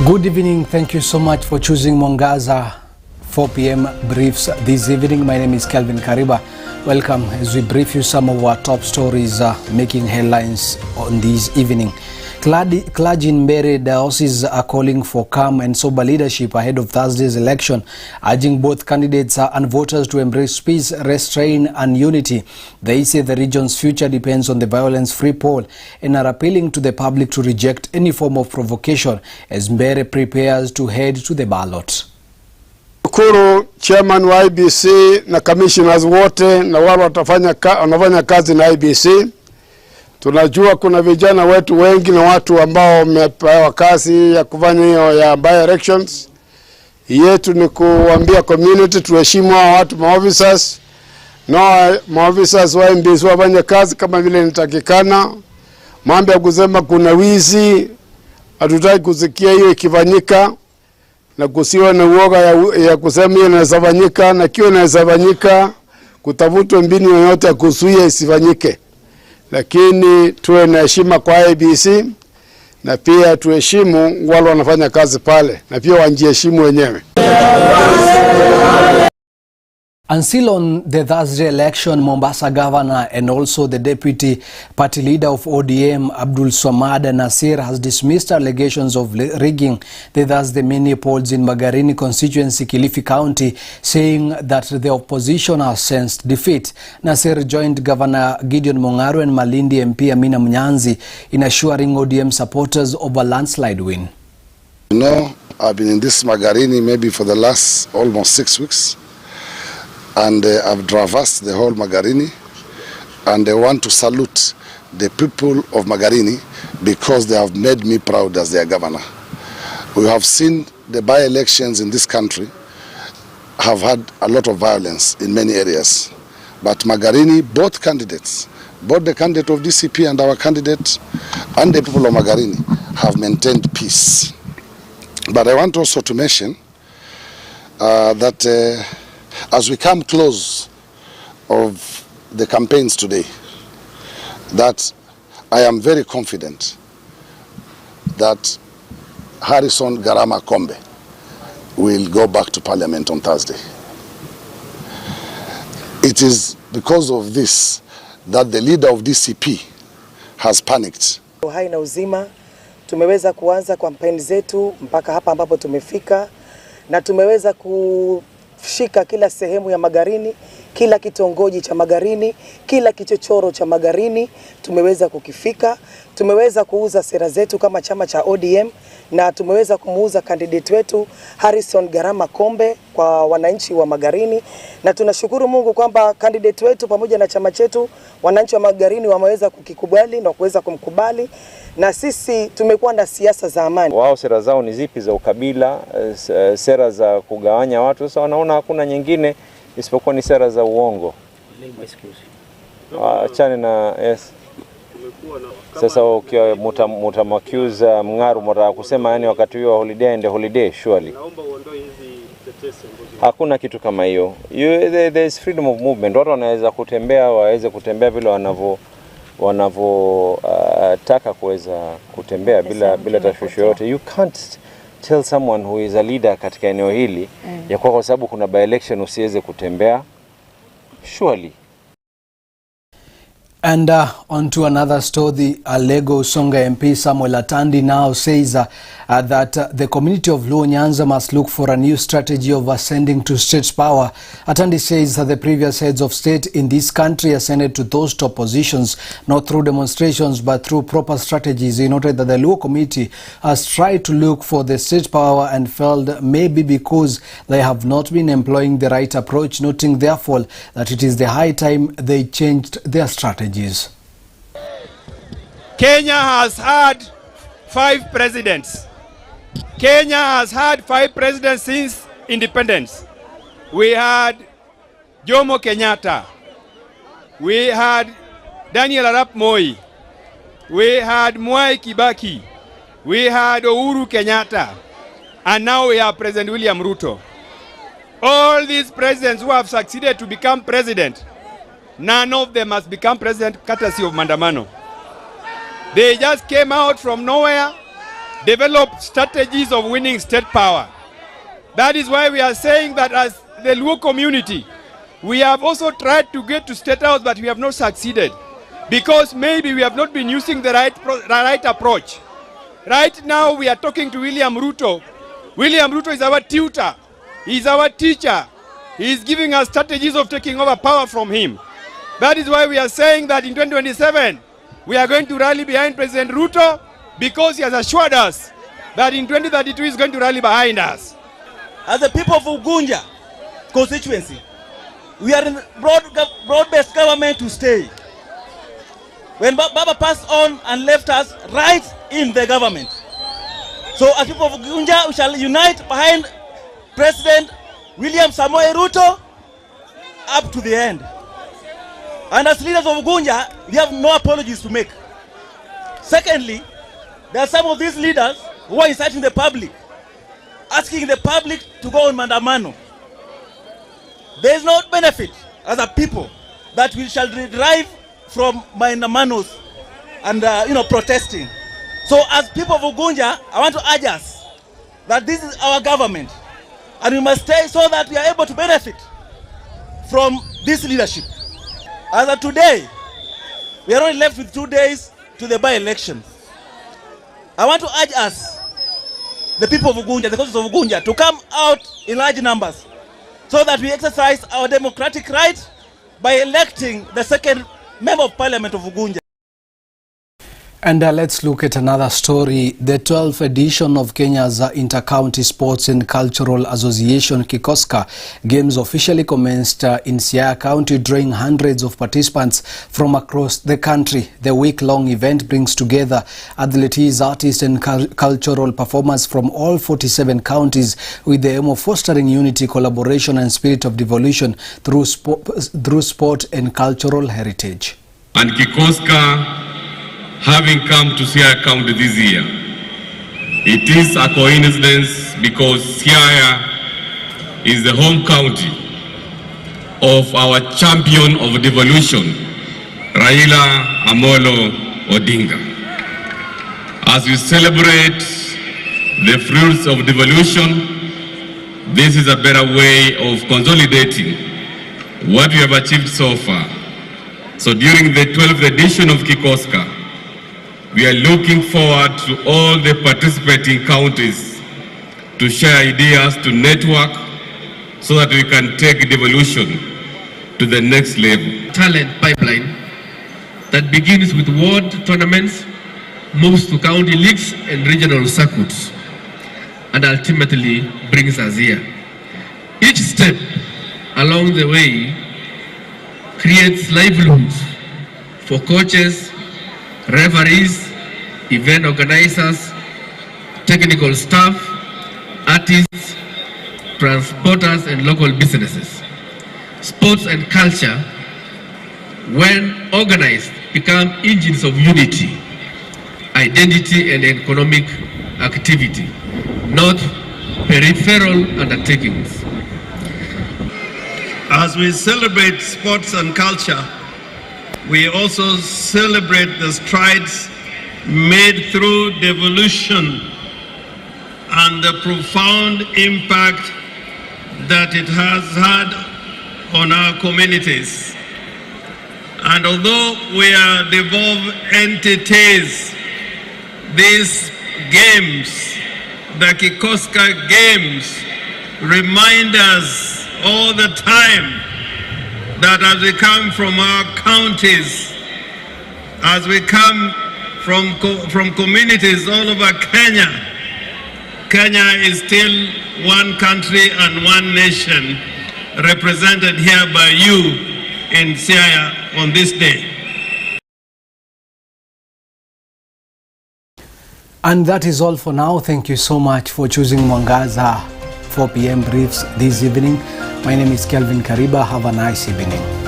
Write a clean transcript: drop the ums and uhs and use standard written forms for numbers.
Good evening. Thank you so much for choosing Mwangaza 4 p.m. briefs this evening. My name is Kelvin Kariba. Welcome as we brief you some of our top stories making headlines on this evening. Clergy in Mbeere Diocese are calling for calm and sober leadership ahead of Thursday's election, urging both candidates and voters to embrace peace, restraint and unity. They say the region's future depends on the violence-free poll and are appealing to the public to reject any form of provocation as Mbeere prepares to head to the ballot. Shukuru chairman wa IBC na commissioners wote na wale wanafanya kazi na IBC. Tunajua kuna vijana wetu wengi na watu ambao wamepewa kazi ya kufanya hiyo ya by elections. Yetu ni kuambia community tuheshimu hao watu maofficers. Na maofficers wa IBC wafanye kazi kama vile inatakikana. Mambo ya kusema kuna wizi hatutaki kusikia hiyo ikifanyika. Na kusiwa na uoga ya kusema hiyo inafanyika, na kiwa inafanyika kutafutwa mbinu yoyote ya kuzuia isifanyike. Lakini tuwe na heshima kwa IBC na pia tuheshimu wale wanafanya kazi pale na pia wajiheshimu wenyewe. And still on the Thursday election, Mombasa Governor and also the Deputy Party Leader of ODM, Abdul Swamad Nasir, has dismissed allegations of rigging the Thursday mini polls in Magarini constituency, Kilifi County, saying that the opposition has sensed defeat. Nasir joined Governor Gideon Mongaru and Malindi MP Amina Mnyanzi in assuring ODM supporters of a landslide win. You know, I've been in this Magarini maybe for the last almost 6 weeks. And I've traversed the whole Magarini, and I want to salute the people of Magarini because they have made me proud as their governor. We have seen the by-elections in this country have had a lot of violence in many areas. But Magarini, both candidates, both the candidate of DCP and our candidate and the people of Magarini have maintained peace. But I want also to mention that as we come close of the campaigns today, that I am very confident that Harrison Garama Kombe will go back to Parliament on Thursday. It is because of this that the leader of DCP has panicked. Hai na uzima, tumeweza kuanza kampeni zetu mpaka hapa ambapo tumefika, na tumeweza kushika kila sehemu ya Magarini, kila kitongoji cha Magarini, kila kichochoro cha Magarini tumeweza kukifika. Tumeweza kuuza sera zetu kama chama cha ODM, na tumeweza kumuuza candidate wetu Harrison Garama Kombe kwa wananchi wa Magarini, na tunashukuru Mungu kwamba candidate wetu pamoja na chama chetu wananchi wa Magarini wameweza kukikubali na kuweza kumkubali, na sisi tumekuwa na siasa za amani. Wao sera zao ni zipi? Za ukabila, sera za kugawanya watu. Sasa wanaona hakuna nyingine isipokuwa ni sera za uongo. Achane na yes. Sasa ukiwa mutamakiuza Mngaru mara kusema yani wakati wa holiday and holiday surely. Naomba uondoe hizi tetesi ambazo. Hakuna kitu kama hiyo. There is freedom of movement. Watu wanaweza kutembea, waweze kutembea vile taka kuweza kutembea bila tashwishi yote. You can't tell someone who is a leader katika eneo hili ya kwa sababu kuna by election usiweze kutembea surely. And on to another story, Lego Songa MP Samuel Atandi now says that the community of Luo Nyanza must look for a new strategy of ascending to state power. Atandi says that the previous heads of state in this country ascended to those top positions not through demonstrations but through proper strategies. He noted that the Luo committee has tried to look for the state power and failed, maybe because they have not been employing the right approach, noting therefore that it is the high time they changed their strategy. Kenya has had 5 presidents. Kenya has had 5 presidents since independence. We had Jomo Kenyatta. We had Daniel Arap Moi. We had Mwai Kibaki. We had Uhuru Kenyatta. And now we have President William Ruto. All these presidents who have succeeded to become president, none of them has become president courtesy of Mandamano. They just came out from nowhere develop strategies of winning state power. That is why we are saying that as the Luo community, we have also tried to get to State House, but we have not succeeded because maybe we have not been using the right approach. Right now, we are talking to William Ruto. William Ruto is our tutor. He is our teacher. He is giving us strategies of taking over power from him. That is why we are saying that in 2027, we are going to rally behind President Ruto because he has assured us that in 2032 he is going to rally behind us. As the people of Ugunja constituency, we are in broad-based government to stay. When Baba passed on and left us right in the government. So as people of Ugunja, we shall unite behind President William Samoei Ruto up to the end. And as leaders of Ugunja, we have no apologies to make. Secondly, there are some of these leaders who are inciting the public, asking the public to go on mandamano. There is no benefit as a people that we shall derive from mandamanos and protesting. So as people of Ugunja, I want to urge us that this is our government and we must stay so that we are able to benefit from this leadership. As of today, we are only left with 2 days to the by-election. I want to urge us, the people of Ugunja, the citizens of Ugunja, to come out in large numbers so that we exercise our democratic right by electing the second member of parliament of Ugunja. And let's look at another story. The 12th edition of Kenya's Inter-County Sports and Cultural Association Kikoska Games officially commenced in Siaya County, drawing hundreds of participants from across the country. The week-long event brings together athletes, artists and cultural performers from all 47 counties with the aim of fostering unity, collaboration and spirit of devolution through sport and cultural heritage. And Kikoska, having come to Siaya County this year, it is a coincidence because Siaya is the home county of our champion of devolution, Raila Amolo Odinga. As we celebrate the fruits of devolution, this is a better way of consolidating what we have achieved so far. So during the 12th edition of Kikoska, we are looking forward to all the participating counties to share ideas, to network, so that we can take devolution to the next level. Talent pipeline that begins with world tournaments, moves to county leagues and regional circuits, and ultimately brings us here. Each step along the way creates livelihoods for coaches, referees, event organizers, technical staff, artists, transporters and local businesses. Sports and culture, when organized, become engines of unity, identity and economic activity, not peripheral undertakings. As we celebrate sports and culture, we also celebrate the strides made through devolution and the profound impact that it has had on our communities. And although we are devolved entities, these games, the Kikoska Games, remind us all the time that as we come from our counties, as we come from communities all over Kenya, Kenya is still one country and one nation, represented here by you in Siaya on this day. And that is all for now. Thank you so much for choosing Mwangaza 4 p.m. briefs this evening. My name is Kelvin Kariba. Have a nice evening.